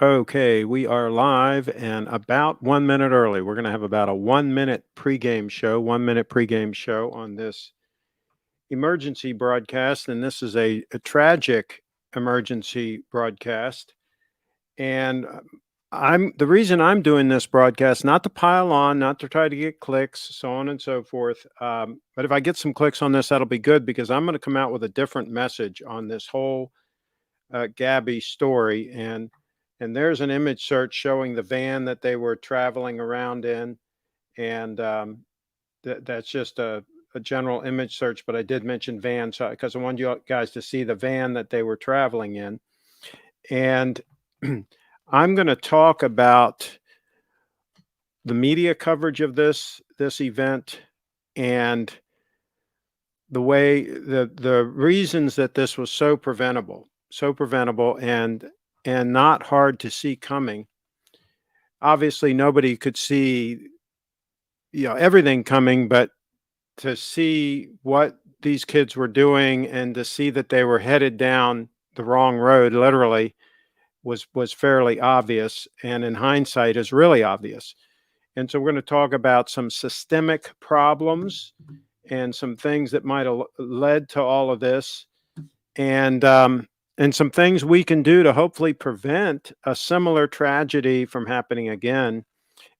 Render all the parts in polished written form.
Okay, we are live and about 1 minute early. We're going to have about a 1 minute pregame show, 1 minute pregame show on this emergency broadcast. And this is a tragic emergency broadcast. And I'm the reason I'm doing this broadcast, not to pile on, not to try to get clicks, so on and so forth. But if I get some clicks on this, that'll be good because I'm going to come out with a different message on this whole Gabby story, and there's an image search showing the van that they were traveling around in, and that's just a general image search. But I did mention van, so because I wanted you guys to see the van that they were traveling in, and I'm going to talk about the media coverage of this event and the reasons that this was so preventable and not hard to see coming. Obviously nobody could see everything coming, but to see what these kids were doing and to see that they were headed down the wrong road literally was fairly obvious, and in hindsight is really obvious. And so we're going to talk about some systemic problems and some things that might have led to all of this, and some things we can do to hopefully prevent a similar tragedy from happening again.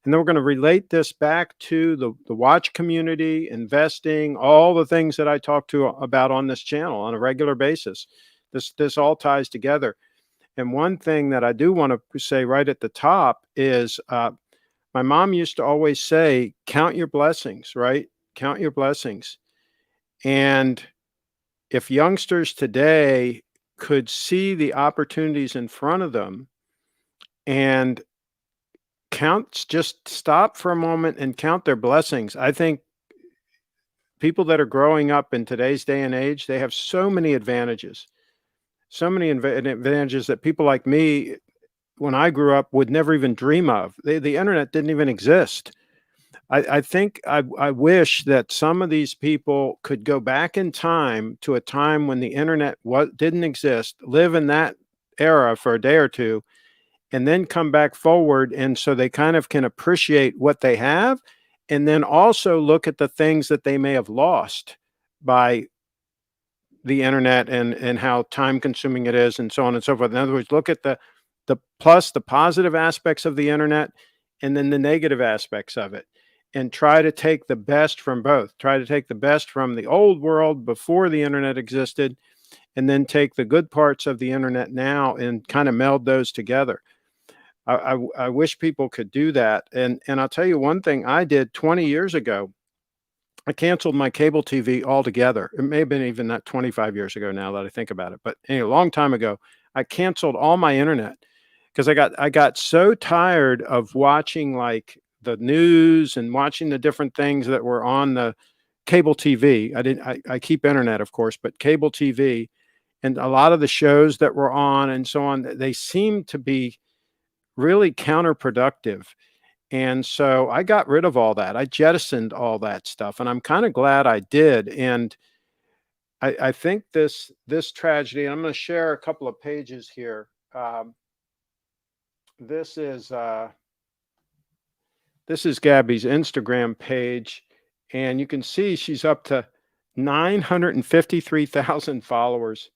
And then we're going to relate this back to the watch community, investing, all the things that I talk to about on this channel on a regular basis. This all ties together. And one thing that I do want to say right at the top is my mom used to always say, count your blessings, right? Count your blessings. And if youngsters today could see the opportunities in front of them and just stop for a moment and count their blessings, I think people that are growing up in today's day and age, they have so many advantages, advantages that people like me, when I grew up, would never even dream of. The internet didn't even exist. I think I wish that some of these people could go back in time to a time when the internet didn't exist, live in that era for a day or two, and then come back forward. And so they kind of can appreciate what they have, and then also look at the things that they may have lost by the internet and how time consuming it is, and so on and so forth. In other words, look at the positive aspects of the internet and then the negative aspects of it, and try to take the best from both. Try to take the best from the old world before the internet existed, and then take the good parts of the internet now and kind of meld those together. I wish people could do that. And I'll tell you one thing I did 20 years ago. I canceled my cable TV altogether. It may have been even not 25 years ago now that I think about it. But anyway, a long time ago, I canceled all my internet because I got so tired of watching like the news and watching the different things that were on the cable TV. I keep internet, of course, but cable TV, and a lot of the shows that were on and so on, they seemed to be really counterproductive. And so I got rid of all that. I jettisoned all that stuff, and I'm kind of glad I did. And I think this tragedy, and I'm going to share a couple of pages here. This is Gabby's Instagram page, and you can see she's up to 953,000 followers,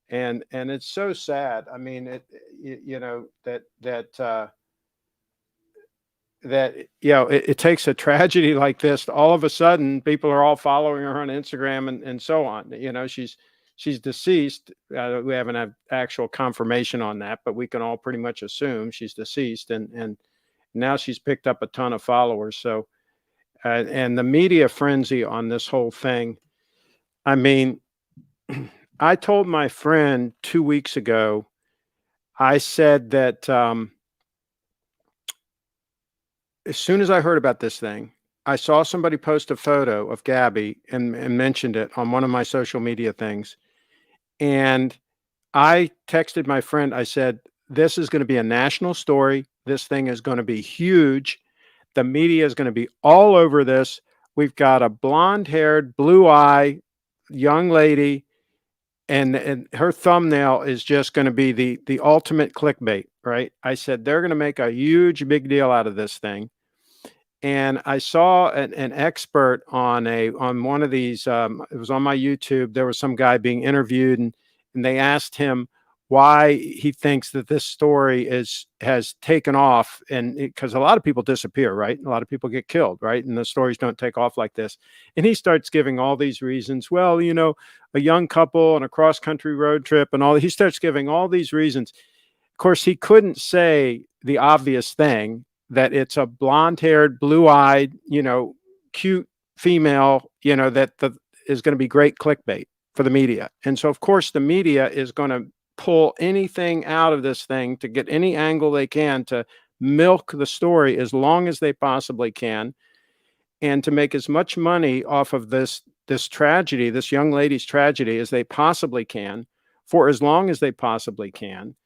and it's so sad. I mean, it takes a tragedy like this. All of a sudden, people are all following her on Instagram and so on. She's deceased. We haven't had actual confirmation on that, but we can all pretty much assume she's deceased. And now she's picked up a ton of followers. So, and the media frenzy on this whole thing. I mean, I told my friend 2 weeks ago, I said that as soon as I heard about this thing, I saw somebody post a photo of Gabby and mentioned it on one of my social media things. And I texted my friend, I said, this is going to be a national story. This thing is going to be huge. The media is going to be all over this. We've got a blonde haired, blue eye young lady, and her thumbnail is just going to be the ultimate clickbait, right? I said they're going to make a huge big deal out of this thing. And I saw an expert on one of these. It was on my YouTube. There was some guy being interviewed, and they asked him why he thinks that this story has taken off, and because a lot of people disappear, right? A lot of people get killed, right? And the stories don't take off like this. And he starts giving all these reasons. Well, a young couple on a cross country road trip, and all. He starts giving all these reasons. Of course, he couldn't say the obvious thing, that it's a blonde-haired, blue-eyed, cute female, that is going to be great clickbait for the media. And so, of course, the media is going to pull anything out of this thing to get any angle they can to milk the story as long as they possibly can, and to make as much money off of this tragedy, this young lady's tragedy, as they possibly can for as long as they possibly can.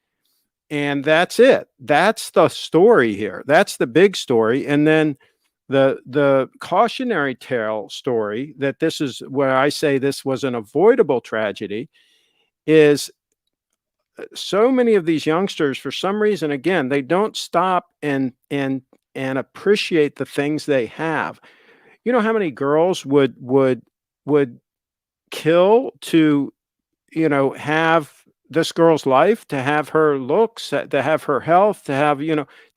And that's it. That's the story here. That's the big story. And then the cautionary tale story, that this is where I say this was an avoidable tragedy, is so many of these youngsters, for some reason, again, they don't stop and appreciate the things they have. You know how many girls would kill to, have this girl's life, to have her looks, to have her health, to have,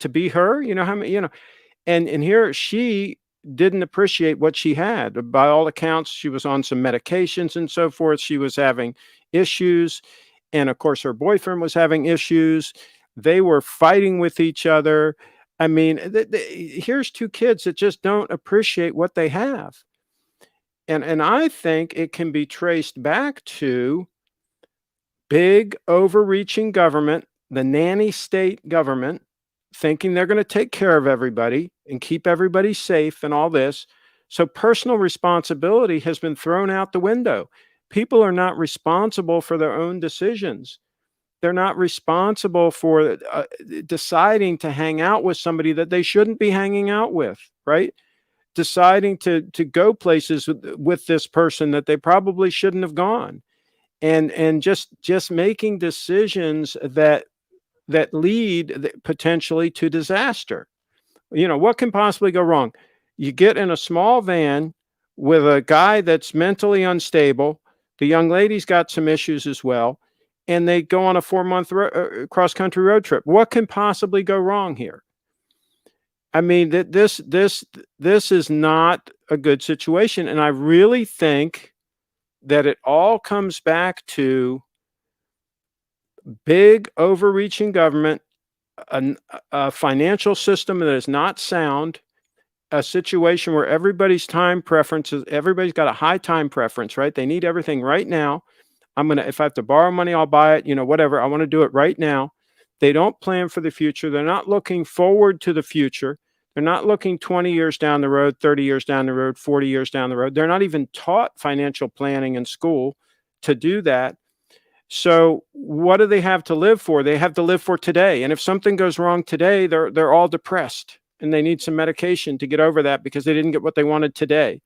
to be her, how many, and here she didn't appreciate what she had. By all accounts, she was on some medications and so forth. She was having issues. And of course, her boyfriend was having issues. They were fighting with each other. I mean, here's two kids that just don't appreciate what they have. And I think it can be traced back to big overreaching government, the nanny state government, thinking they're going to take care of everybody and keep everybody safe and all this. So personal responsibility has been thrown out the window. People are not responsible for their own decisions. They're not responsible for deciding to hang out with somebody that they shouldn't be hanging out with, right? Deciding to go places with this person that they probably shouldn't have gone. And just making decisions that lead potentially to disaster. What can possibly go wrong? You get in a small van with a guy that's mentally unstable. The young lady's got some issues as well, and they go on a 4-month cross-country road trip. What can possibly go wrong here? I mean, this is not a good situation, and I really think that it all comes back to big overreaching government, a financial system that is not sound, a situation where everybody's got a high time preference, right? They need everything right now. If I have to borrow money, I'll buy it, whatever. I want to do it right now. They don't plan for the future. They're not looking forward to the future. They're not looking 20 years down the road, 30 years down the road, 40 years down the road. They're not even taught financial planning in school to do that. So what do they have to live for? They have to live for today. And if something goes wrong today, they're all depressed and they need some medication to get over that because they didn't get what they wanted today.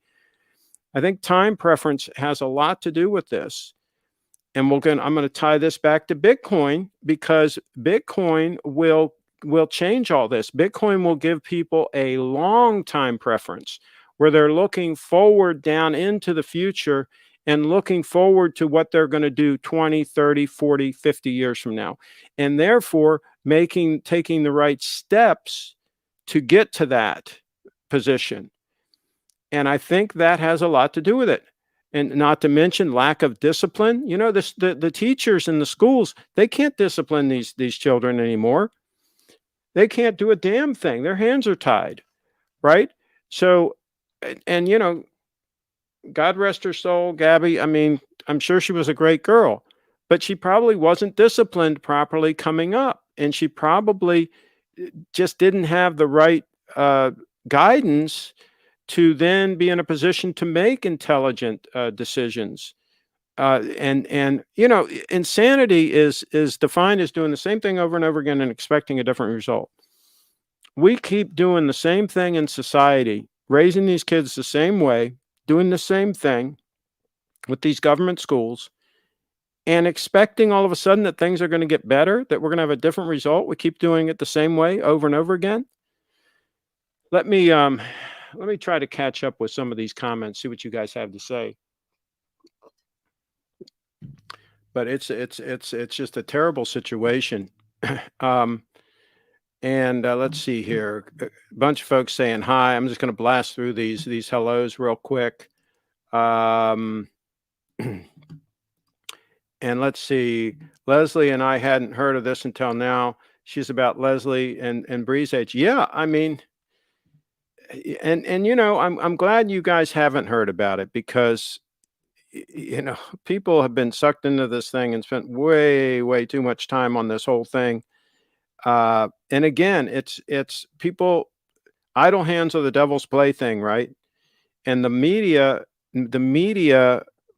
I think time preference has a lot to do with this. And I'm going to tie this back to Bitcoin, because Bitcoin will change all this. Bitcoin will give people a long time preference where they're looking forward down into the future and looking forward to what they're going to do 20, 30, 40, 50 years from now. And therefore, taking the right steps to get to that position. And I think that has a lot to do with it. And not to mention lack of discipline. The teachers in the schools, they can't discipline these children anymore. They can't do a damn thing. Their hands are tied, right? So, and God rest her soul, Gabby. I mean, I'm sure she was a great girl, but she probably wasn't disciplined properly coming up. And she probably just didn't have the right guidance to then be in a position to make intelligent decisions. And insanity is defined as doing the same thing over and over again and expecting a different result. We keep doing the same thing in society, raising these kids the same way, doing the same thing with these government schools, and expecting all of a sudden that things are going to get better, that we're going to have a different result. We keep doing it the same way over and over again. Let me let me try to catch up with some of these comments, see what you guys have to say. But it's just a terrible situation. um, and let's see here, a bunch of folks saying hi. I'm just going to blast through these hellos real quick. Um, and let's see, Leslie and I hadn't heard of this until now. She's about Leslie and Bree's age. Yeah, I mean, and I'm glad you guys haven't heard about it because people have been sucked into this thing and spent way too much time on this whole thing. And again, it's people, idle hands are the devil's plaything, right? And the media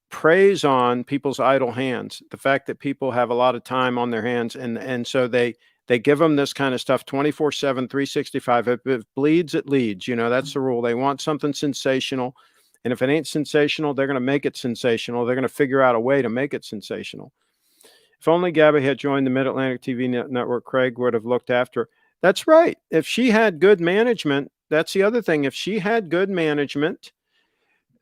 preys on people's idle hands. The fact that people have a lot of time on their hands, and so they give them this kind of stuff 24/7, 365. If it bleeds, it leads. That's the rule. They want something sensational. And if it ain't sensational, they're going to make it sensational. They're going to figure out a way to make it sensational. If only Gabby had joined the Mid-Atlantic TV network, Craig would have looked after her. That's right. If she had good management, that's the other thing. If she had good management,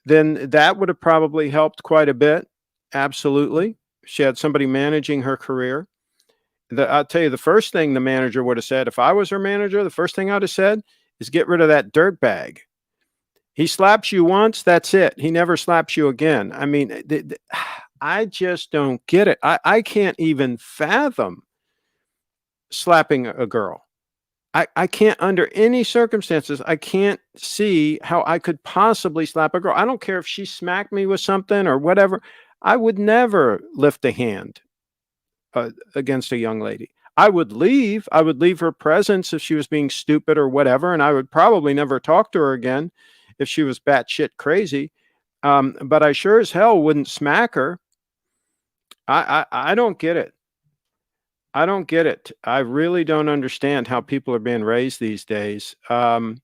then that would have probably helped quite a bit. Absolutely. She had somebody managing her career. I'll tell you, the first thing the manager would have said, if I was her manager, the first thing I'd have said is get rid of that dirt bag. He slaps you once, that's it. He never slaps you again. I mean, I just don't get it. I can't even fathom slapping a girl. I can't, under any circumstances, I can't see how I could possibly slap a girl. I don't care if she smacked me with something or whatever. I would never lift a hand against a young lady. I would leave her presence if she was being stupid or whatever, and I would probably never talk to her again if she was batshit crazy. But I sure as hell wouldn't smack her. I don't get it. I don't get it. I really don't understand how people are being raised these days. Let's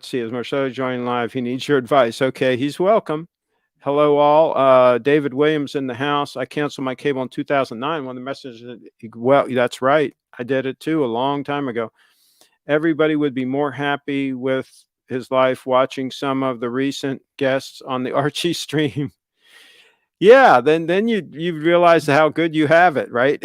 see. Is Marcelo joining live? He needs your advice. Okay, he's welcome. Hello, all. David Williams in the house. I canceled my cable in 2009. One of the messages, well, that's right. I did it too a long time ago. Everybody would be more happy with his life watching some of the recent guests on the Archie stream. Yeah, then you realize how good you have it, right?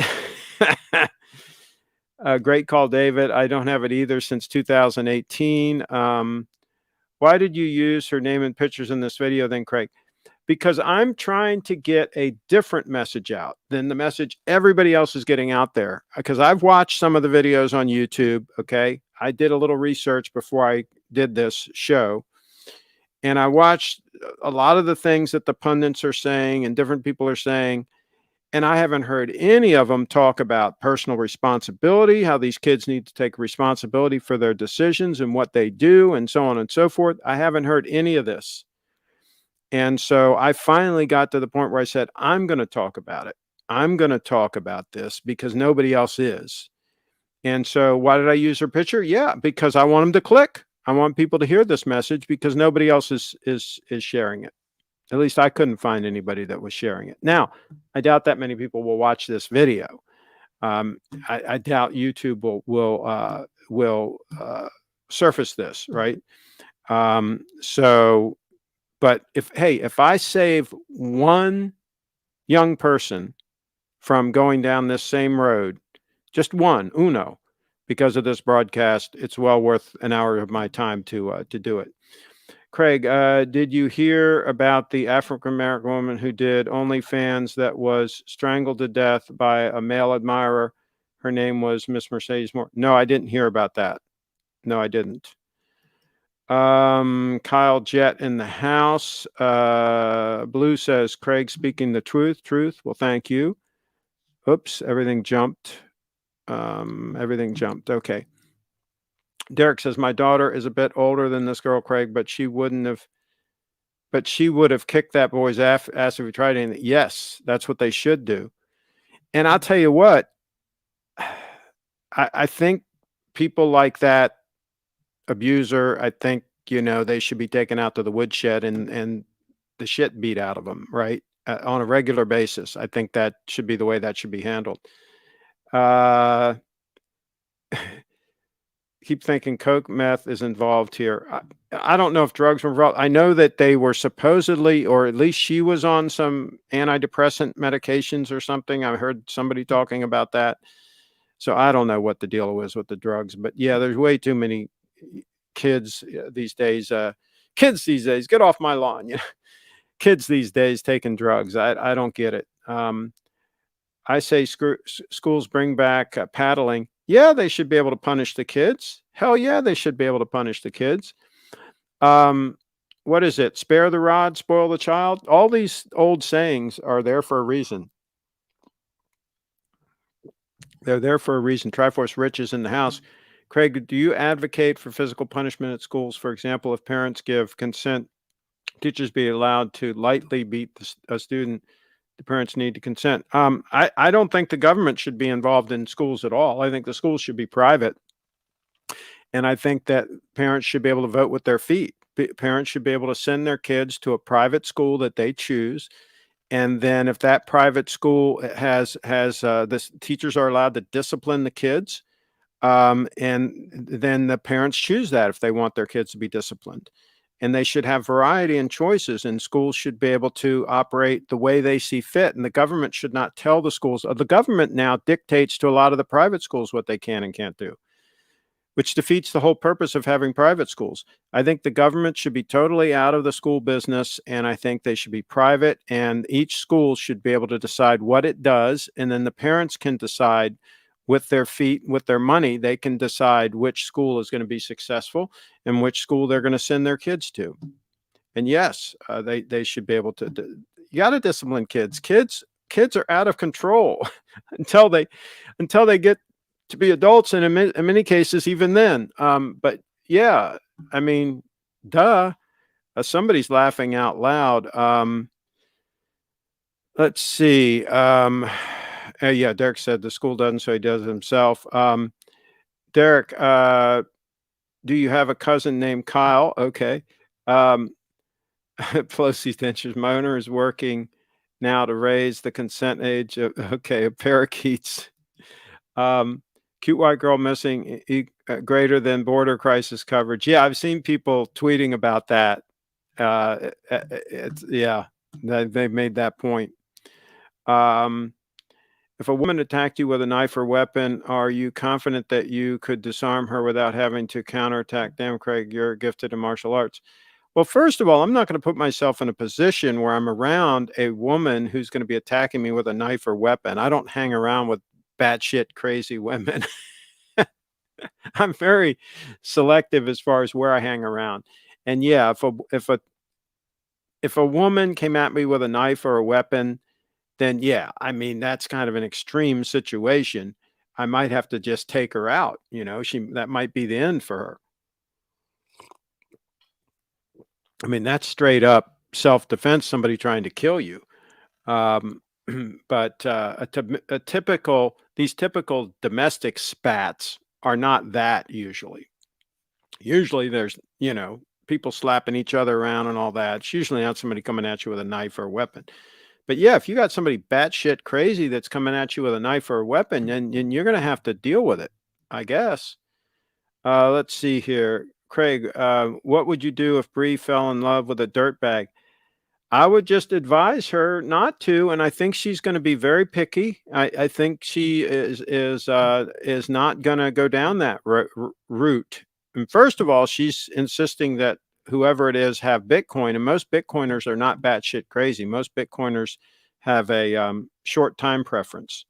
Great call, David. I don't have it either since 2018. Why did you use her name and pictures in this video then, Craig? Because I'm trying to get a different message out than the message everybody else is getting out there. Because I've watched some of the videos on YouTube, okay? I did a little research before I did this show. And I watched a lot of the things that the pundits are saying and different people are saying. And I haven't heard any of them talk about personal responsibility, how these kids need to take responsibility for their decisions and what they do, and so on and so forth. I haven't heard any of this. And so I finally got to the point where I said, I'm going to talk about it. I'm going to talk about this because nobody else is. And so why did I use her picture? Yeah, because I want them to click. I want people to hear this message because nobody else is sharing it. At least I couldn't find anybody that was sharing it. Now, I doubt that many people will watch this video. I doubt YouTube will surface this, right? But if I save one young person from going down this same road, just one, uno, because of this broadcast, it's well worth an hour of my time to do it. Craig, did you hear about the African-American woman who did OnlyFans that was strangled to death by a male admirer? Her name was Miss Mercedes Moore. No, I didn't hear about that. No, I didn't. Kyle Jett in the house. Blue says, Craig speaking the truth. Well, thank you. Oops, everything jumped. Everything jumped. Okay. Derek says, my daughter is a bit older than this girl, Craig, but she would have kicked that boy's ass if he tried anything. Yes, that's what they should do. And I'll tell you what, I think people like that abuser, I think, they should be taken out to the woodshed and the shit beat out of them, right? on a regular basis. I think that should be the way that should be handled. Uh, keep thinking coke meth is involved here. I don't know if drugs were involved. I know that they were supposedly, or at least she was on some antidepressant medications or something. I heard somebody talking about that. So I don't know what the deal was with the drugs, but yeah, there's way too many kids these days. Kids these days, get off my lawn. You know, kids these days taking drugs. I don't get it. I say schools bring back paddling. Yeah, they should be able to punish the kids. Hell yeah, they should be able to punish the kids. What is it? Spare the rod, spoil the child. All these old sayings are there for a reason. They're there for a reason. Triforce Rich is in the house. Craig, do you advocate for physical punishment at schools? For example, if parents give consent, teachers be allowed to lightly beat a student. The parents need to consent. I don't think the government should be involved in schools at all. I think the schools should be private. And I think that parents should be able to vote with their feet. Parents should be able to send their kids to a private school that they choose. And then if that private school has this, teachers are allowed to discipline the kids. And then the parents choose that if they want their kids to be disciplined. And they should have variety and choices, and schools should be able to operate the way they see fit. And the government should not tell the schools. The government now dictates to a lot of the private schools what they can and can't do, which defeats the whole purpose of having private schools. I think the government should be totally out of the school business, and I think they should be private, and each school should be able to decide what it does, and then the parents can decide with their feet, with their money, they can decide which school is going to be successful and which school they're going to send their kids to. And yes, they should be able to. You got to discipline kids. Kids are out of control until they get to be adults, and in many cases, even then. But yeah, I mean, duh. Somebody's laughing out loud. Let's see. Yeah, Derek said the school doesn't, so he does it himself. Derek, do you have a cousin named Kyle? Okay. Pelosi's dentures. My owner is working now to raise the consent age of, okay, of parakeets. Cute white girl missing greater than border crisis coverage. Yeah, I've seen people tweeting about that. Yeah, they've made that point. If a woman attacked you with a knife or weapon, are you confident that you could disarm her without having to counterattack? Damn, Craig, you're gifted in martial arts. Well, first of all, I'm not going to put myself in a position where I'm around a woman who's going to be attacking me with a knife or weapon. I don't hang around with batshit crazy women. I'm very selective as far as where I hang around. And yeah, if a woman came at me with a knife or a weapon, then yeah, I mean, that's kind of an extreme situation. I might have to just take her out, that might be the end for her. I mean, that's straight up self-defense, somebody trying to kill you. But these typical domestic spats are not that usually. Usually there's, people slapping each other around and all that. It's usually not somebody coming at you with a knife or a weapon. But yeah, if you got somebody batshit crazy that's coming at you with a knife or a weapon, then you're going to have to deal with it, I guess. Let's see here. Craig, what would you do if Bree fell in love with a dirtbag? I would just advise her not to, and I think she's going to be very picky. I think she is not going to go down that route. And first of all, she's insisting that whoever it is have Bitcoin, and most Bitcoiners are not batshit crazy. Most Bitcoiners have a short time preference.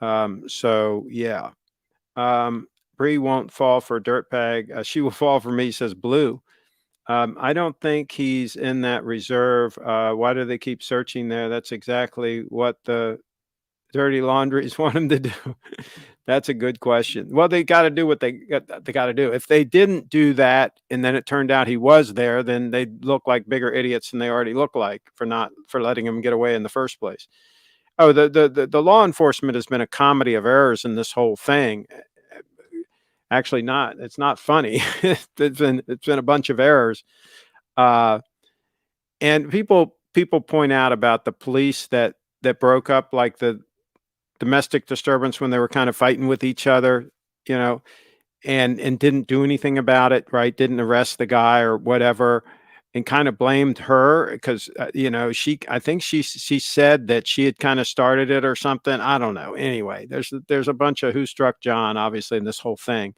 So yeah, Bree won't fall for a dirtbag. She will fall for me, says Blue. I don't think he's in that reserve. Why do they keep searching there? That's exactly what the dirty laundries want him to do. That's a good question. Well, they got to do what they got to do. If they didn't do that, and then it turned out he was there, then they'd look like bigger idiots than they already look like for letting him get away in the first place. Oh, the law enforcement has been a comedy of errors in this whole thing. Actually, not. It's not funny. It's been a bunch of errors. And people people point out about the police that broke up like the domestic disturbance when they were kind of fighting with each other, you know, and didn't do anything about it, right? Didn't arrest the guy or whatever, and kind of blamed her because I think she said that she had kind of started it or something. I don't know. Anyway, there's a bunch of who struck John, obviously, in this whole thing.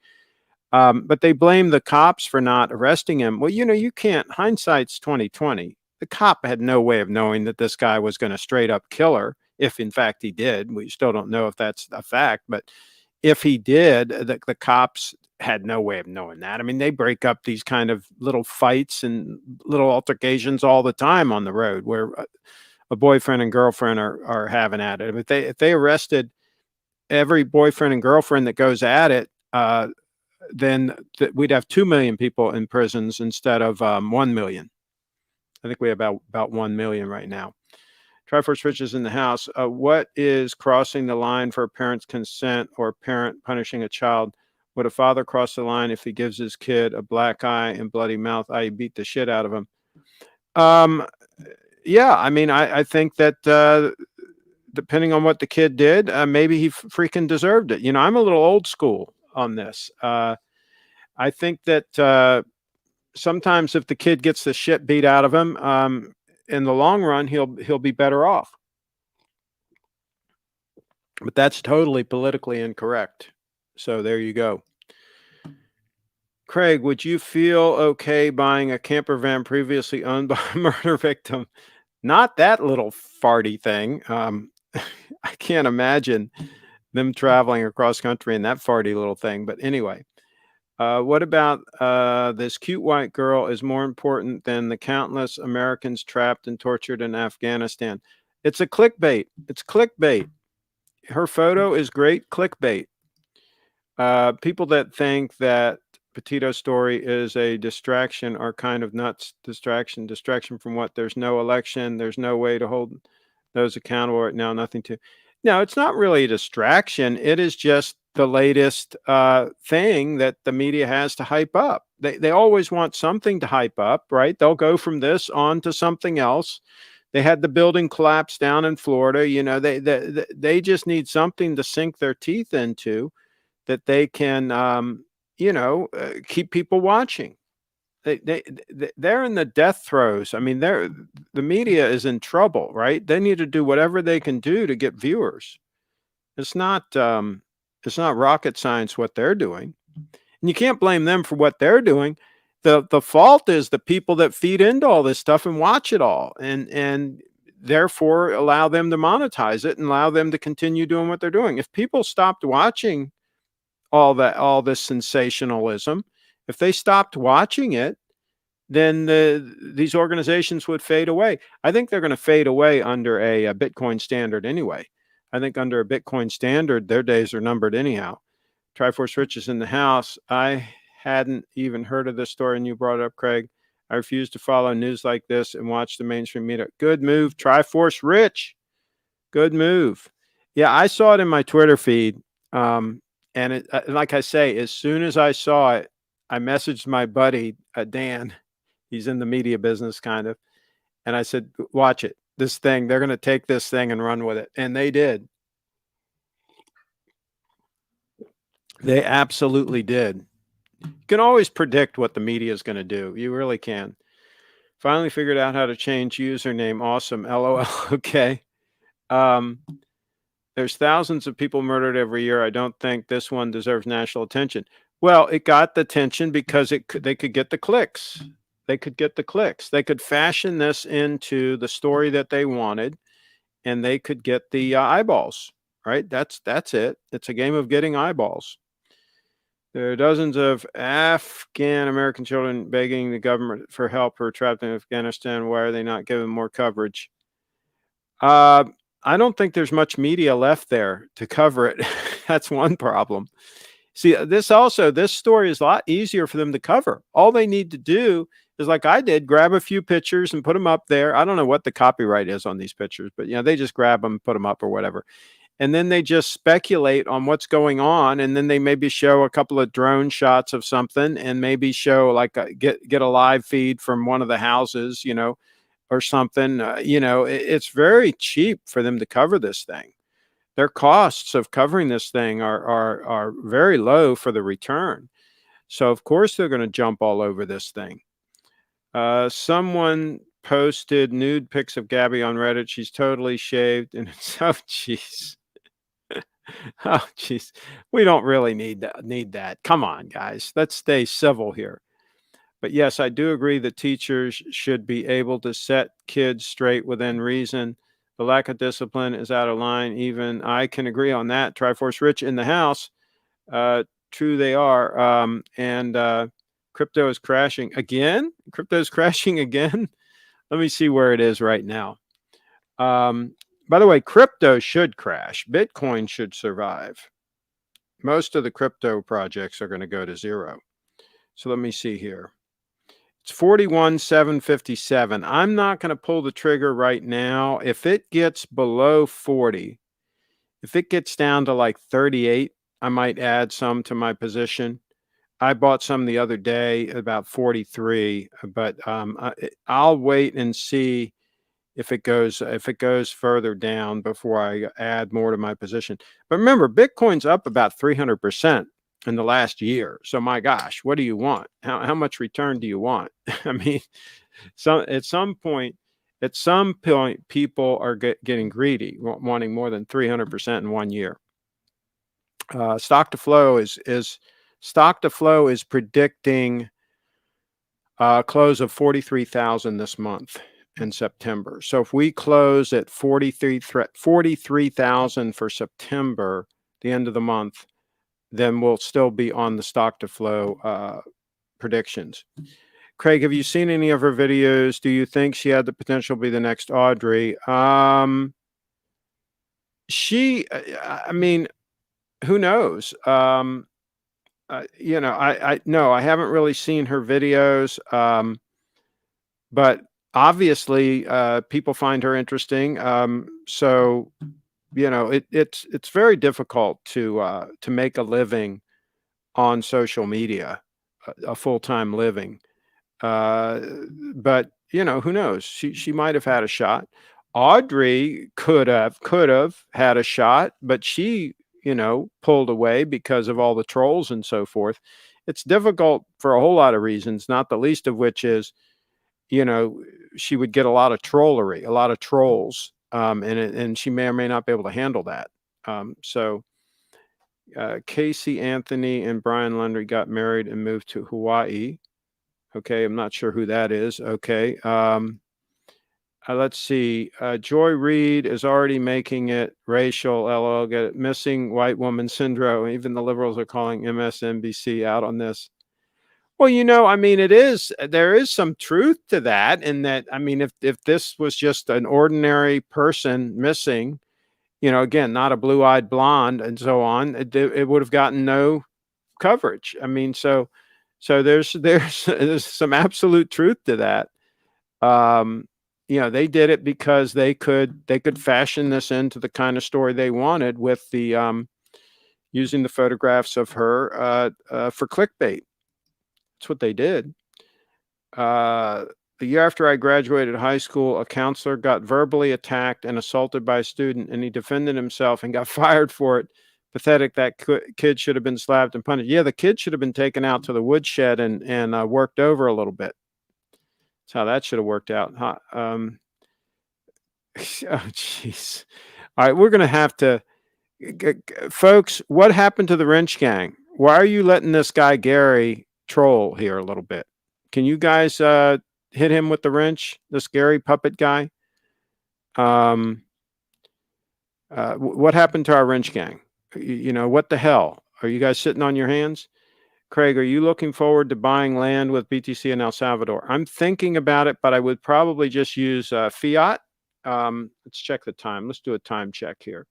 But they blame the cops for not arresting him. Well, you can't. Hindsight's 2020. The cop had no way of knowing that this guy was going to straight up kill her. If in fact he did, we still don't know if that's a fact. But if he did, the cops had no way of knowing that. I mean, they break up these kind of little fights and little altercations all the time on the road where a boyfriend and girlfriend are having at it. If they arrested every boyfriend and girlfriend that goes at it, then we'd have 2 million people in prisons instead of 1 million. I think we have about 1 million right now. Triforce Rich is in the house. What is crossing the line for a parent's consent or a parent punishing a child? Would a father cross the line if he gives his kid a black eye and bloody mouth, i.e. beat the shit out of him? Yeah, I mean, I think that depending on what the kid did, maybe he freaking deserved it. I'm a little old school on this. I think that sometimes if the kid gets the shit beat out of him, in the long run, he'll be better off. But that's totally politically incorrect. So there you go. Craig, would you feel okay buying a camper van previously owned by a murder victim? Not that little farty thing. I can't imagine them traveling across country in that farty little thing. But anyway, what about this cute white girl is more important than the countless Americans trapped and tortured in Afghanistan? It's a clickbait. It's clickbait. Her photo is great clickbait. People that think that Petito's story is a distraction are kind of nuts. Distraction from what? There's no election. There's no way to hold those accountable right now. Nothing to. No, it's not really a distraction. It is just the latest thing that the media has to hype up. They always want something to hype up, right? They'll go from this on to something else. They had the building collapse down in Florida. They just need something to sink their teeth into that they can, keep people watching. They're in the death throes. I mean, the media is in trouble, right? They need to do whatever they can do to get viewers. It's not rocket science what they're doing, and you can't blame them for what they're doing. The fault is the people that feed into all this stuff and watch it all, and therefore allow them to monetize it and allow them to continue doing what they're doing. If people stopped watching all this sensationalism, if they stopped watching it, then these organizations would fade away. I think they're going to fade away under a Bitcoin standard anyway. I think under a Bitcoin standard, their days are numbered anyhow. Triforce Rich is in the house. I hadn't even heard of this story, and you brought it up, Craig. I refuse to follow news like this and watch the mainstream media. Good move, Triforce Rich. Good move. Yeah, I saw it in my Twitter feed. And like I say, as soon as I saw it, I messaged my buddy, Dan. He's in the media business kind of. And I said, watch it. This thing, they're going to take this thing and run with it. And they did. They absolutely did. You can always predict what the media is going to do. You really can. Finally figured out how to change username. Awesome. LOL. Okay. There's thousands of people murdered every year. I don't think this one deserves national attention. Well, it got the attention because they could get the clicks. They could get the clicks. They could fashion this into the story that they wanted, and they could get the eyeballs, right? That's it. It's a game of getting eyeballs. There are dozens of Afghan American children begging the government for help who are trapped in Afghanistan. Why are they not given more coverage? I don't think there's much media left there to cover it. That's one problem. See, this story is a lot easier for them to cover. All they need to do is, like I did, grab a few pictures and put them up there. I don't know what the copyright is on these pictures, but they just grab them, put them up or whatever. And then they just speculate on what's going on. And then they maybe show a couple of drone shots of something, and maybe show get a live feed from one of the houses, or something. It's very cheap for them to cover this thing. Their costs of covering this thing are very low for the return. So of course they're going to jump all over this thing. Someone posted nude pics of Gabby on Reddit. She's totally shaved, and it's oh jeez. Oh jeez. We don't really need that. Come on, guys. Let's stay civil here. But yes, I do agree that teachers should be able to set kids straight within reason. The lack of discipline is out of line. Even I can agree on that. Triforce Rich in the house. True, they are. And crypto is crashing again. Crypto is crashing again. Let me see where it is right now. By the way, crypto should crash. Bitcoin should survive. Most of the crypto projects are going to go to zero. So let me see here. It's 41,757. I'm not going to pull the trigger right now. If it gets below 40, if it gets down to like 38, I might add some to my position. I bought some the other day about 43, but I'll wait and see if it goes further down before I add more to my position. But remember, Bitcoin's up about 300% in the last year. So my gosh, what do you want? How much return do you want? I mean, at some point, people are getting greedy, wanting more than 300% in 1 year. Stock to flow is predicting close of 43,000 this month in September. So if we close at 43,000 for September, the end of the month, then we'll still be on the stock to flow predictions. Craig, have you seen any of her videos? Do you think she had the potential to be the next Laundrie? I mean, who knows? No, I haven't really seen her videos, but obviously people find her interesting. So it's very difficult to make a living on social media, a full-time living. But who knows? She might have had a shot. Audrey could have had a shot, but she pulled away because of all the trolls and so forth. It's difficult for a whole lot of reasons, not the least of which is she would get a lot of trollery, a lot of trolls, and she may or may not be able to handle that. So Casey Anthony and Brian Laundrie got married and moved to Hawaii. Okay, I'm not sure who that is. Okay, let's see. Joy Reid is already making it racial. LOL, get it? Missing white woman syndrome. Even the liberals are calling MSNBC out on this. Well, I mean, there is some truth to that, in that, I mean, if this was just an ordinary person missing, again, not a blue-eyed blonde and so on, it would have gotten no coverage. I mean, so there's some absolute truth to that. They did it because they could fashion this into the kind of story they wanted with the using the photographs of her for clickbait. That's what they did. The year after I graduated high school, a counselor got verbally attacked and assaulted by a student, and he defended himself and got fired for it. Pathetic. That kid should have been slapped and punished. Yeah, the kid should have been taken out to the woodshed and worked over a little bit. That's how that should have worked out. Oh, jeez. All right, we're going to have to... Folks, what happened to the wrench gang? Why are you letting this guy Gary troll here a little bit? Can you guys hit him with the wrench, this Gary puppet guy? What happened to our wrench gang? What the hell? Are you guys sitting on your hands? Craig, are you looking forward to buying land with BTC in El Salvador? I'm thinking about it, but I would probably just use fiat. Let's check the time. Let's do a time check here.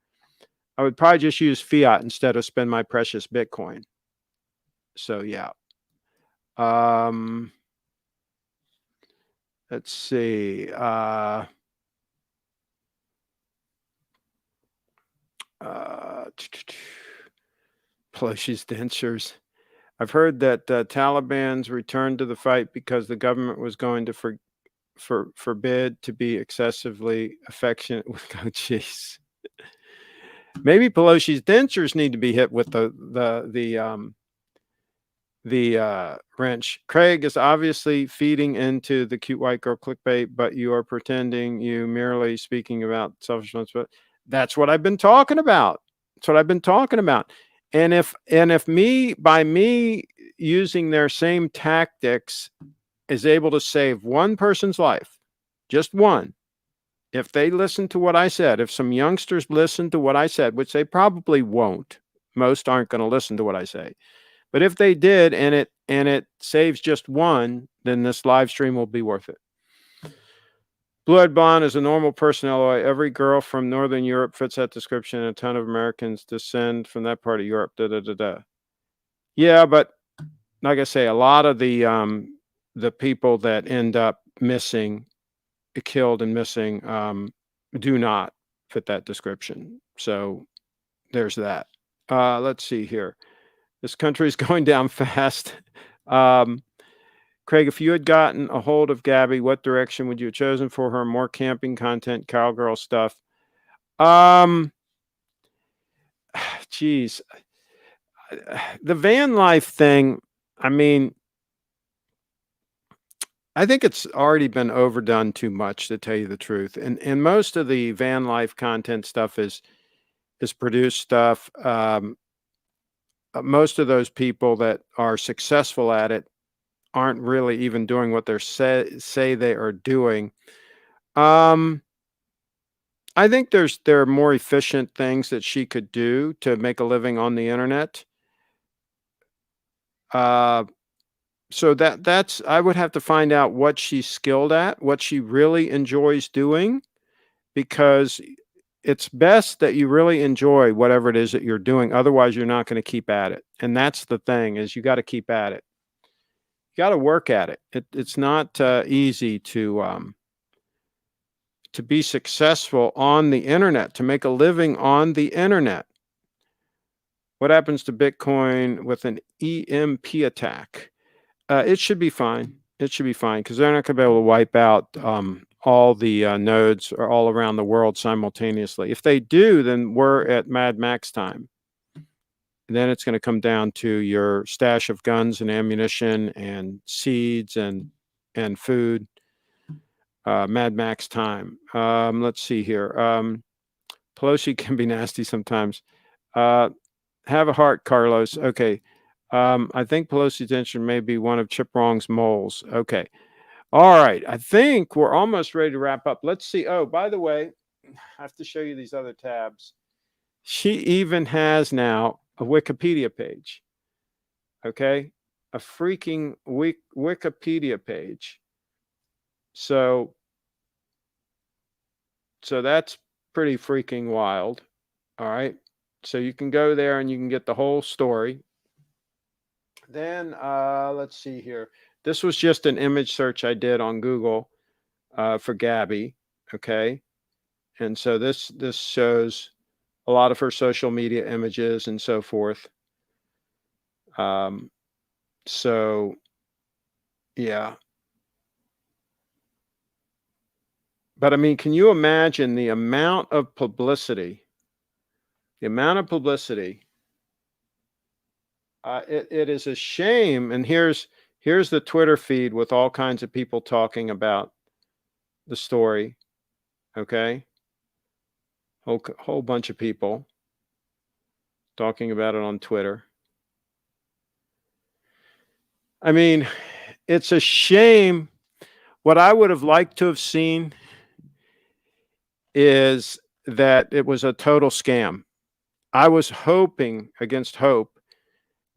I would probably just use fiat instead of spend my precious Bitcoin. So yeah. Let's see. Pelosi's dentures. I've heard that Taliban's returned to the fight because the government was going to forbid to be excessively affectionate with oh jeez. Maybe Pelosi's dentures need to be hit with the wrench. Craig is obviously feeding into the cute white girl clickbait, but you are pretending you merely speaking about self-responsibility. But that's what I've been talking about. That's what I've been talking about. And if by me using their same tactics is able to save one person's life, just one, if they listen to what I said, if some youngsters listen to what I said, which they probably won't, most aren't going to listen to what I say. But if they did, and it saves just one, then this live stream will be worth it. Blue-eyed blonde is a normal person, LOI. Every girl from Northern Europe fits that description, and a ton of Americans descend from that part of Europe. Yeah, but like I say, a lot of the people that end up missing, killed and missing, do not fit that description. So there's that. Let's see here. This country is going down fast. Craig, if you had gotten a hold of Gabby, what direction would you have chosen for her? More camping content, cowgirl stuff? Geez. The van life thing, I mean, I think it's already been overdone too much, to tell you the truth. And most of the van life content stuff is produced stuff. Most of those people that are successful at it aren't really even doing what they say they are doing. I think there are more efficient things that she could do to make a living on the internet. So that's I would have to find out what she's skilled at, what she really enjoys doing, because it's best that you really enjoy whatever it is that you're doing. Otherwise, you're not going to keep at it. And that's the thing, is you got to keep at it. You got to work at it. It's not easy to be successful on the internet, to make a living on the internet. What happens to Bitcoin with an EMP attack? It should be fine. It should be fine, because they're not going to be able to wipe out all the nodes or all around the world simultaneously. If they do, then we're at Mad Max time. And then it's going to come down to your stash of guns and ammunition and seeds and food. Mad Max time. Let's see here. Pelosi can be nasty sometimes. Have a heart, Carlos. Okay. I think Pelosi's intention may be one of Chip Wrong's moles. Okay. All right. I think we're almost ready to wrap up. Let's see. Oh, by the way, I have to show you these other tabs. She even has now a Wikipedia page. Okay. A freaking Wikipedia page. So that's pretty freaking wild. All right. So you can go there and you can get the whole story. Then let's see here. This was just an image search I did on Google for Gabby. Okay. And so this shows a lot of her social media images and so forth. So yeah. But I mean, can you imagine the amount of publicity? The amount of publicity. It is a shame. And here's the Twitter feed with all kinds of people talking about the story. Okay. Whole bunch of people talking about it on Twitter. I mean, it's a shame. What I would have liked to have seen is that it was a total scam. I was hoping against hope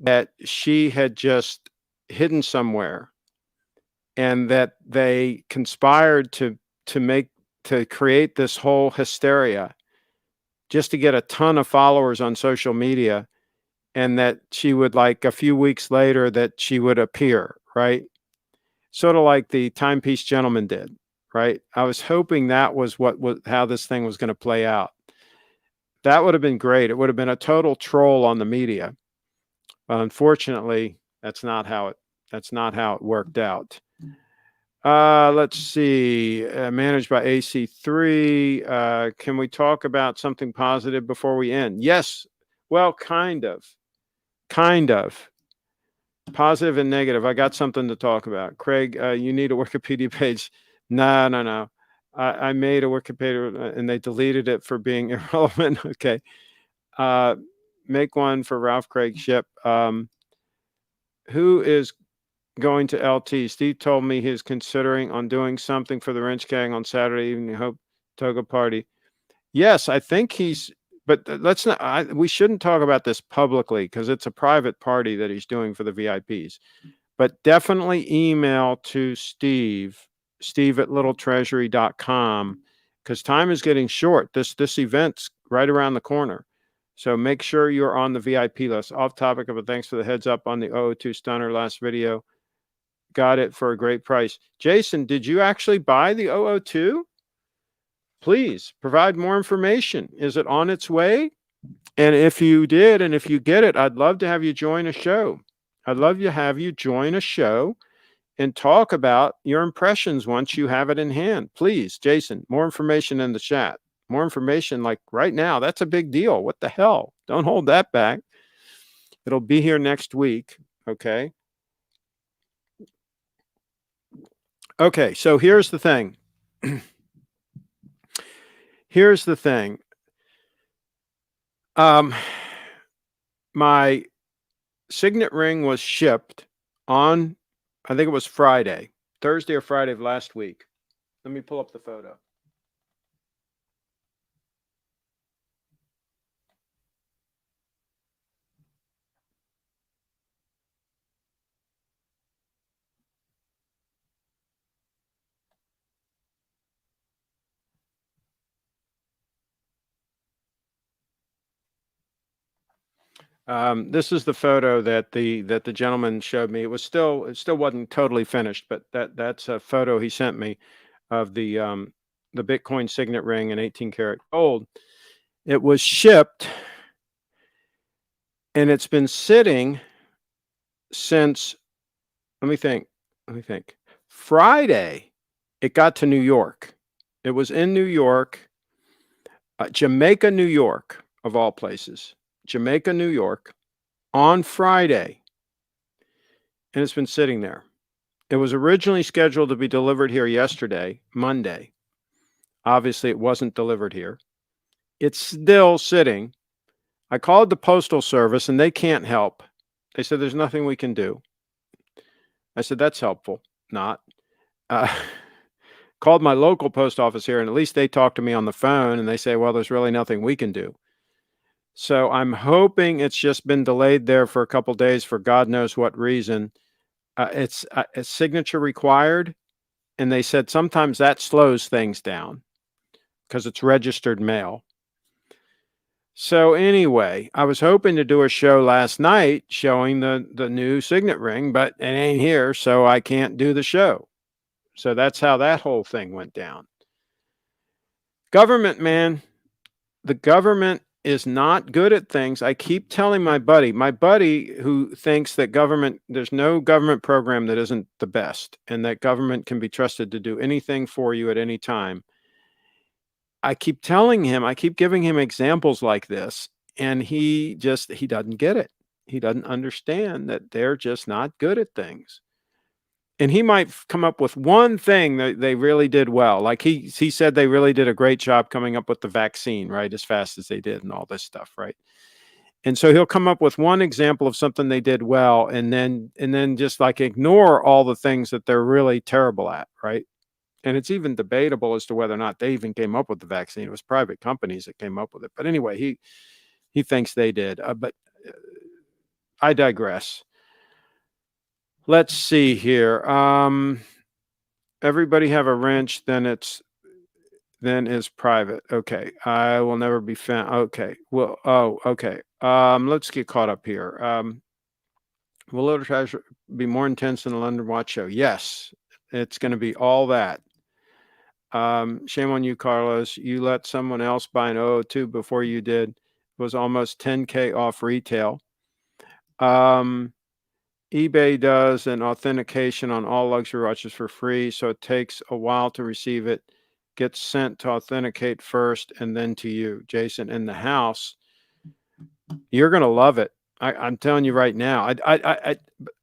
that she had just hidden somewhere, and that they conspired to create this whole hysteria just to get a ton of followers on social media, and that she would, like a few weeks later, that she would appear, right? Sort of like the Timepiece Gentleman did, right? I was hoping that was how this thing was going to play out. That would have been great. It would have been a total troll on the media. But unfortunately, that's not how it worked out. Let's see. Managed by AC3. Can we talk about something positive before we end? Yes. Well, kind of. Kind of. Positive and negative. I got something to talk about. Craig, you need a Wikipedia page. No, no, no. I made a Wikipedia and they deleted it for being irrelevant. Okay. Uh, make one for Ralph Craig Ship. Who is going to LT? Steve told me he's considering on doing something for the Wrench Gang on Saturday evening. Hope Toga party. Yes, I think he's. But let's not. We shouldn't talk about this publicly because it's a private party that he's doing for the VIPs. But definitely email to Steve, at littletreasury.com, because time is getting short. This event's right around the corner. So make sure you're on the VIP list. Off topic, but thanks for the heads up on the 002 Stunner last video. Got it for a great price. Jason, did you actually buy the 002? Please provide more information. Is it on its way? And if you did, and if you get it, I'd love to have you join a show. I'd love to have you join a show and talk about your impressions once you have it in hand. Please, Jason, more information in the chat. More information like right now. That's a big deal. What the hell? Don't hold that back. It'll be here next week. Okay. Okay, so here's the thing. Here's the thing. My signet ring was shipped on, I think it was Friday, Thursday or Friday of last week. Let me pull up the photo. This is the photo that the gentleman showed me. It still wasn't totally finished, but that's a photo he sent me of the Bitcoin signet ring in 18 karat gold. It was shipped and it's been sitting since, let me think. Friday, it got to New York. It was in New York, Jamaica, New York, of all places. Jamaica, New York, on Friday, and it's been sitting there. It was originally scheduled to be delivered here yesterday, Monday. Obviously, it wasn't delivered here. It's still sitting. I called the Postal Service, and they can't help. They said, there's nothing we can do. I said, that's helpful. Not. Called my local post office here, and at least they talked to me on the phone, and they say, well, there's really nothing we can do. So I'm hoping it's just been delayed there for a couple days for God knows what reason. It's a signature required, and they said sometimes that slows things down because it's registered mail. So anyway, I was hoping to do a show last night showing the new signet ring, but it ain't here, so I can't do the show. So that's how that whole thing went down. Government, man, the government is not good at things. I keep telling my buddy who thinks that there's no government program that isn't the best and that government can be trusted to do anything for you at any time. I keep telling him, I keep giving him examples like this, and he doesn't get it. He doesn't understand that they're just not good at things. And he might come up with one thing that they really did well. Like he said they really did a great job coming up with the vaccine, right? As fast as they did and all this stuff, right? And so he'll come up with one example of something they did well and then just like ignore all the things that they're really terrible at, right? And it's even debatable as to whether or not they even came up with the vaccine. It was private companies that came up with it. But anyway, he thinks they did. But I digress. Let's see here. Everybody have a wrench, then is private. Okay. I will never be found. Okay. Well, okay. Let's get caught up here. Will Little Treasure be more intense than the London Watch show? Yes. It's going to be all that. Shame on you, Carlos. You let someone else buy an 002 before you did. It was almost 10K off retail. eBay does an authentication on all luxury watches for free, so it takes a while to receive it. Gets sent to authenticate first and then to you. Jason in the house. You're gonna love it. I'm telling you right now. I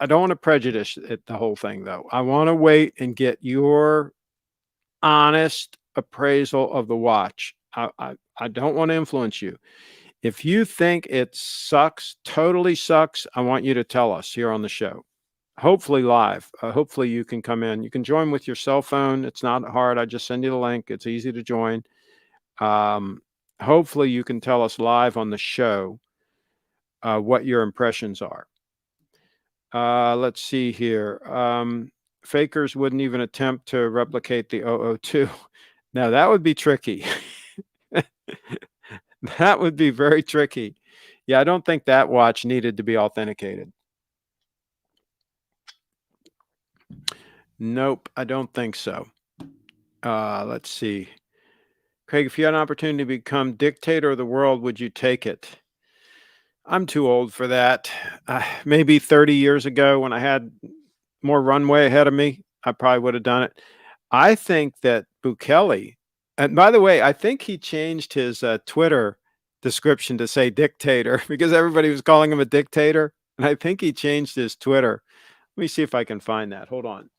don't want to prejudice it, the whole thing though. I want to wait and get your honest appraisal of the watch. I don't want to influence you. If you think it sucks, totally sucks, I want you to tell us here on the show. Hopefully live. Hopefully you can come in. You can join with your cell phone. It's not hard. I just send you the link. It's easy to join. Hopefully you can tell us live on the show what your impressions are. Let's see here. Fakers wouldn't even attempt to replicate the 002. Now that would be tricky. That would be very tricky. Yeah, I don't think that watch needed to be authenticated. Nope, I don't think so. Let's see. Craig, if you had an opportunity to become dictator of the world, would you take it? I'm too old for that. Maybe 30 years ago when I had more runway ahead of me, I probably would have done it. I think that Bukele, and by the way, I think he changed his Twitter description to say dictator because everybody was calling him a dictator. And I think he changed his Twitter. Let me see if I can find that. Hold on.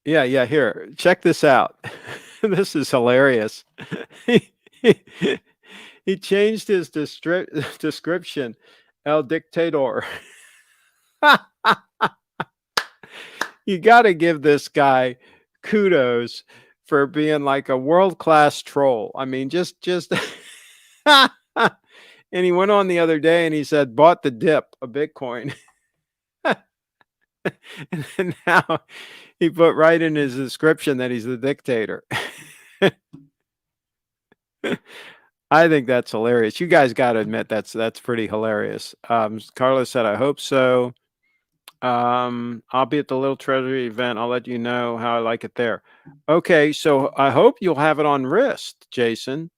Yeah, here. Check this out. This is hilarious. He changed his description, El Dictador. You got to give this guy kudos for being like a world-class troll. I mean, just and he went on the other day and he said, bought the dip of Bitcoin. And then now he put right in his description that he's the dictator. I think that's hilarious. You guys got to admit that's pretty hilarious. Carlos said, I hope so. I'll be at the Little Treasury event. I'll let you know how I like it there. Okay, so I hope you'll have it on wrist, Jason.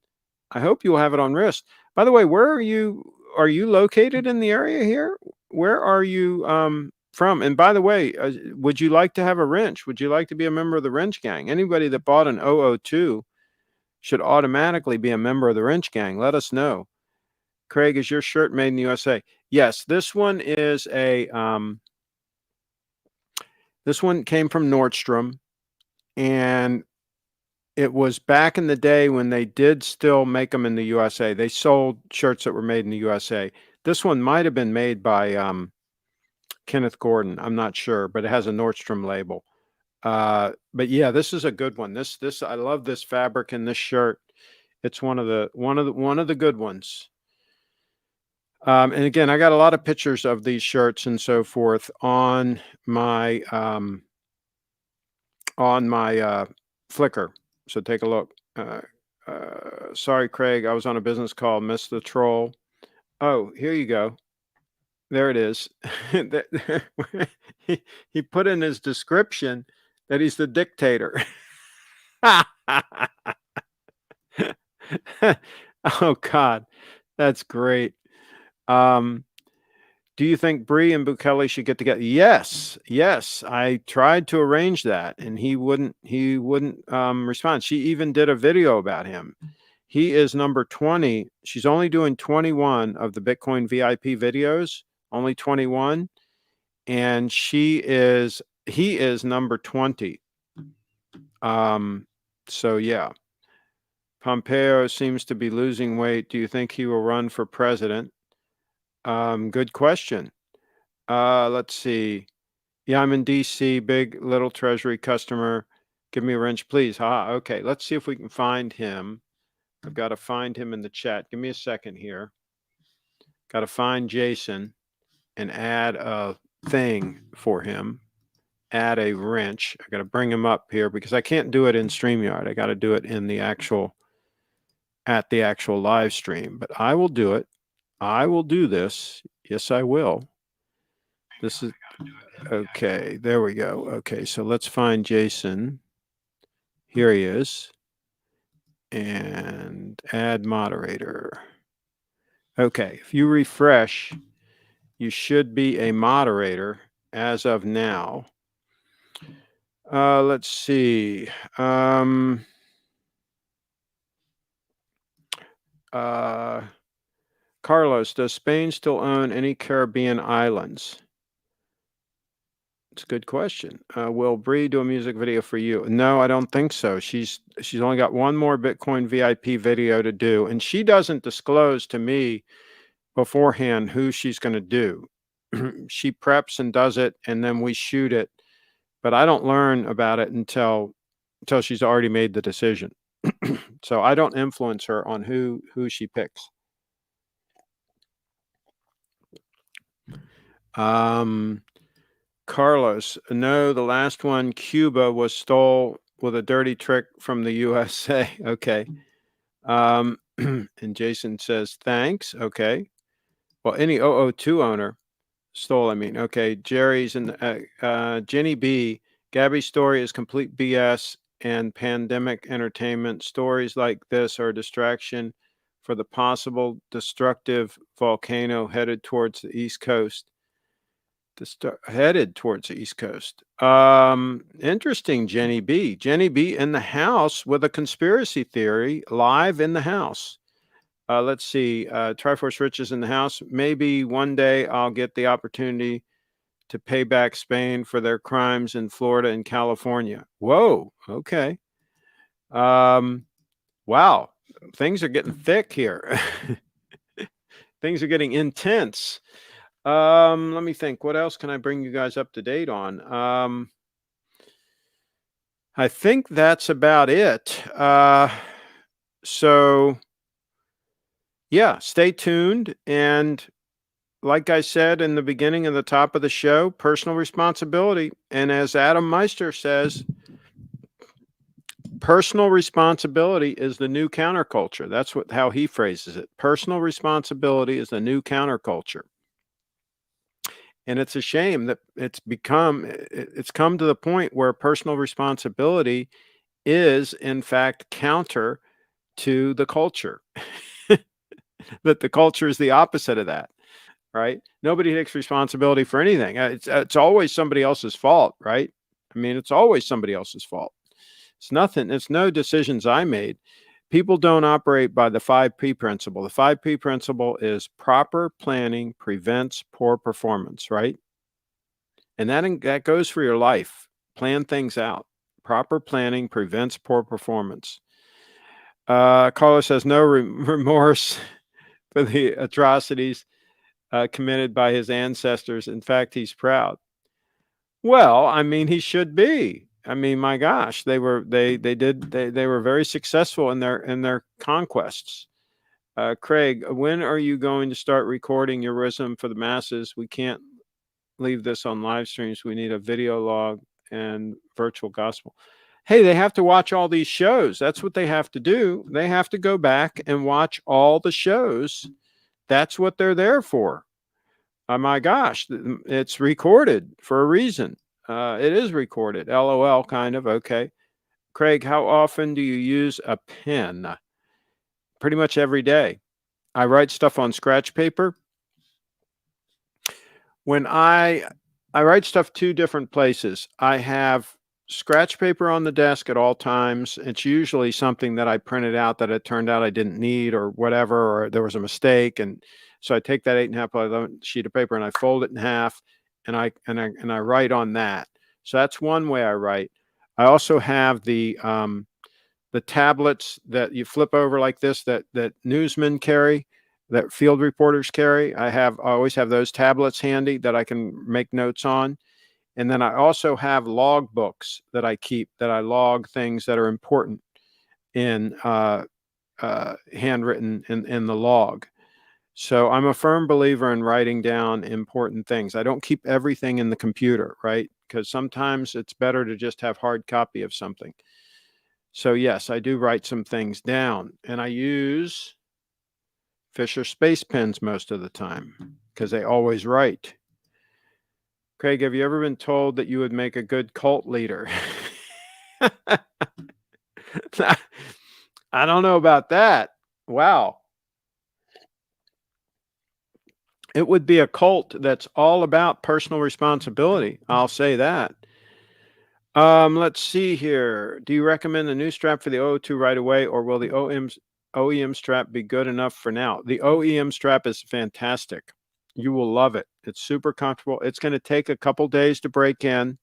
I hope you'll have it on wrist. By the way, where are you? Are you located in the area here? Where are you from? And by the way, would you like to have a wrench? Would you like to be a member of the wrench gang? Anybody that bought an 002 should automatically be a member of the wrench gang. Let us know. Craig, is your shirt made in the USA? Yes, this one is a this one came from Nordstrom, and it was back in the day when they did still make them in the USA. They sold shirts that were made in the USA. This one might have been made by Kenneth Gordon. I'm not sure, but it has a Nordstrom label. But yeah, this is a good one. This I love this fabric in this shirt. It's one of the good ones. And again, I got a lot of pictures of these shirts and so forth on my Flickr. So take a look. Sorry, Craig, I was on a business call, missed the troll. Oh, here you go. There it is. He put in his description that he's the dictator. Oh God, that's great. Do you think Bree and Bukele should get together? Yes. I tried to arrange that, and he wouldn't respond. She even did a video about him. He is number 20. She's only doing 21 of the Bitcoin VIP videos, only 21, and he is number 20. So yeah. Pompeo seems to be losing weight. Do you think he will run for president? Good question. Let's see. Yeah, I'm in DC, big Little Treasury customer. Give me a wrench, please. Okay. Let's see if we can find him. I've got to find him in the chat. Give me a second here. Got to find Jason and add a thing for him. Add a wrench. I got to bring him up here because I can't do it in StreamYard. I got to do it in the actual live stream, but I will do it. I will do this. Yes, I will. This is okay. There we go. Okay, so let's find Jason. Here he is. And add moderator. Okay, if you refresh, you should be a moderator as of now. Let's see. Carlos, does Spain still own any Caribbean islands? It's a good question. Will Bree do a music video for you? No, I don't think so. She's only got one more Bitcoin VIP video to do, and she doesn't disclose to me beforehand who she's going to do. She preps and does it, and then we shoot it. But I don't learn about it until she's already made the decision. So I don't influence her on who she picks. Carlos, no, the last one, Cuba, was stole with a dirty trick from the USA. Okay. And Jason says, thanks. Okay. Well, any 002 owner stole, I mean. Okay. Jerry's and Jenny B. Gabby's story is complete BS and pandemic entertainment. Stories like this are a distraction for the possible destructive volcano headed towards the East Coast. Headed towards the East Coast. Interesting, Jenny B. Jenny B in the house with a conspiracy theory live in the house. Let's see. Triforce Rich is in the house. Maybe one day I'll get the opportunity to pay back Spain for their crimes in Florida and California. Whoa. Okay. Wow. Things are getting thick here. Things are getting intense. Let me think. What else can I bring you guys up to date on? I think that's about it. So yeah, stay tuned. And like I said in the beginning and the top of the show, personal responsibility. And as Adam Meister says, personal responsibility is the new counterculture. That's how he phrases it. Personal responsibility is the new counterculture. And it's a shame that it's come to the point where personal responsibility is in fact counter to the culture. That the culture is the opposite of that, right? Nobody takes responsibility for anything. It's always somebody else's fault, right? I mean, it's always somebody else's fault. It's no decisions I made. People don't operate by the 5P principle. The 5P principle is proper planning prevents poor performance, right? And that goes for your life. Plan things out. Proper planning prevents poor performance. Carlos has no remorse for the atrocities committed by his ancestors. In fact, he's proud. Well, I mean, he should be. I mean, my gosh, they were very successful in their conquests. Craig, when are you going to start recording your wisdom for the masses? We can't leave this on live streams. We need a video log and virtual gospel. Hey, they have to watch all these shows. That's what they have to do. They have to go back and watch all the shows. That's what they're there for. Oh my gosh, it's recorded for a reason. It is recorded. LOL, kind of. Okay. Craig, how often do you use a pen? Pretty much every day. I write stuff on scratch paper. When I write stuff two different places. I have scratch paper on the desk at all times. It's usually something that I printed out that it turned out I didn't need or whatever, or there was a mistake. And so I take that 8.5 by 11 sheet of paper and I fold it in half and I write on that. So that's one way I write. I also have the tablets that you flip over like this that newsmen carry, that field reporters carry. I always have those tablets handy that I can make notes on. And then I also have log books that I keep, that I log things that are important in handwritten in the log. So I'm a firm believer in writing down important things. I don't keep everything in the computer, right? Because sometimes it's better to just have hard copy of something. So yes, I do write some things down, and I use Fisher Space Pens most of the time because they always write. Craig, have you ever been told that you would make a good cult leader? I don't know about that. Wow. It would be a cult that's all about personal responsibility. I'll say that. Let's see here. Do you recommend the new strap for the 002 right away, or will the OEM strap be good enough for now? The OEM strap is fantastic. You will love it. It's super comfortable. It's going to take a couple days to break in.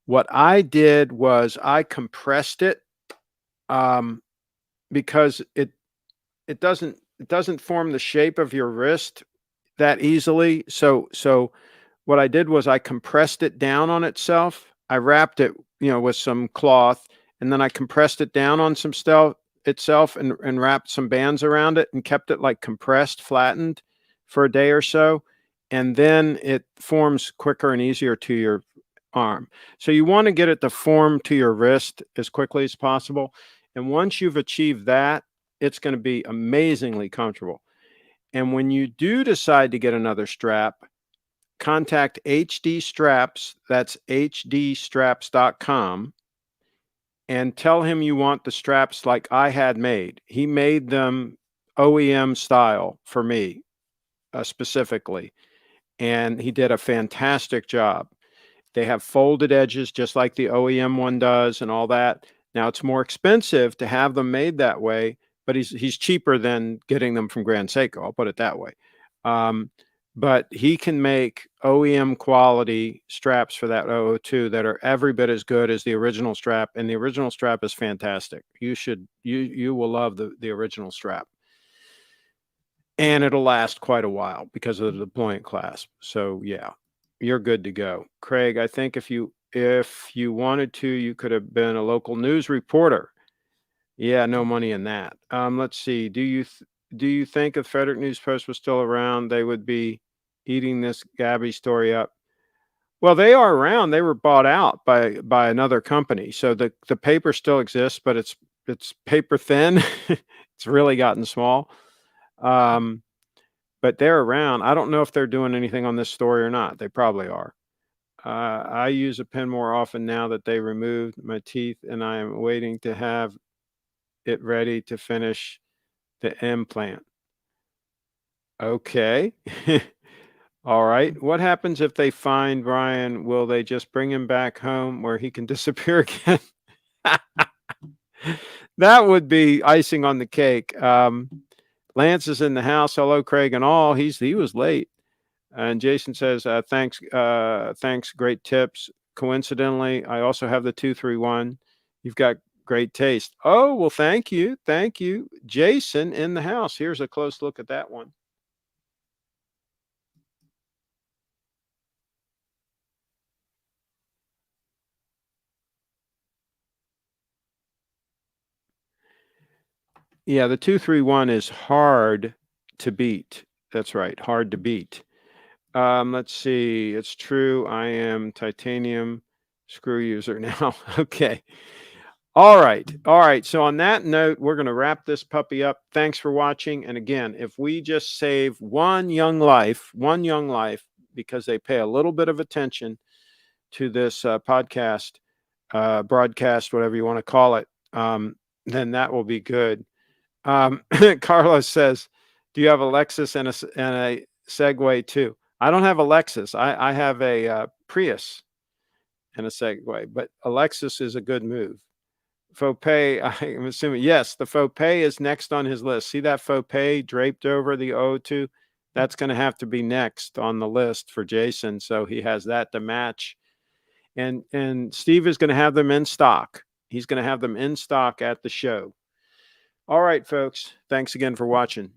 What I did was I compressed it, because it doesn't form the shape of your wrist that easily. So what I did was I compressed it down on itself. I wrapped it, with some cloth, and then I compressed it down on some itself, and wrapped some bands around it and kept it like compressed, flattened for a day or so. And then it forms quicker and easier to your arm. So you want to get it to form to your wrist as quickly as possible. And once you've achieved that, it's going to be amazingly comfortable. And when you do decide to get another strap, contact HD Straps, that's hdstraps.com, and tell him you want the straps like I had made. He made them OEM style for me, specifically, and he did a fantastic job. They have folded edges just like the OEM one does and all that. Now, it's more expensive to have them made that way, but he's cheaper than getting them from Grand Seiko, I'll put it that way. But he can make OEM quality straps for that 002 that are every bit as good as the original strap, and the original strap is fantastic. You will love the original strap. And it'll last quite a while because of the deployment clasp. So yeah, you're good to go. Craig, I think if you wanted to, you could have been a local news reporter. Yeah, no money in that. Let's see. Do you think if Frederick News Post was still around, they would be eating this Gabby story up? Well, they are around. They were bought out by another company. So the paper still exists, but it's paper thin. It's really gotten small. But they're around. I don't know if they're doing anything on this story or not. They probably are. I use a pen more often now that they removed my teeth, and I am waiting to have it ready to finish the implant. Okay. All right. What happens if they find Brian? Will they just bring him back home where he can disappear again? That would be icing on the cake. Lance is in the house. Hello, Craig and all. He was late. And Jason says, thanks, great tips. Coincidentally, I also have the 231. You've got great taste. Oh, well, thank you. Thank you. Jason in the house. Here's a close look at that one. Yeah, the 231 is hard to beat. That's right, hard to beat. Let's see. It's true. I am titanium screw user now. Okay. All right. All right. So on that note, we're going to wrap this puppy up. Thanks for watching. And again, if we just save one young life, because they pay a little bit of attention to this podcast, broadcast, whatever you want to call it, then that will be good. Carlos says, do you have a Lexus and a Segway too? I don't have a Lexus. I have a Prius and a Segway, but a Lexus is a good move. Faux pay, I'm assuming, yes, the faux pay is next on his list. See that faux pay draped over the 002? That's going to have to be next on the list for Jason, so he has that to match. And Steve is going to have them in stock. He's going to have them in stock at the show. All right, folks. Thanks again for watching.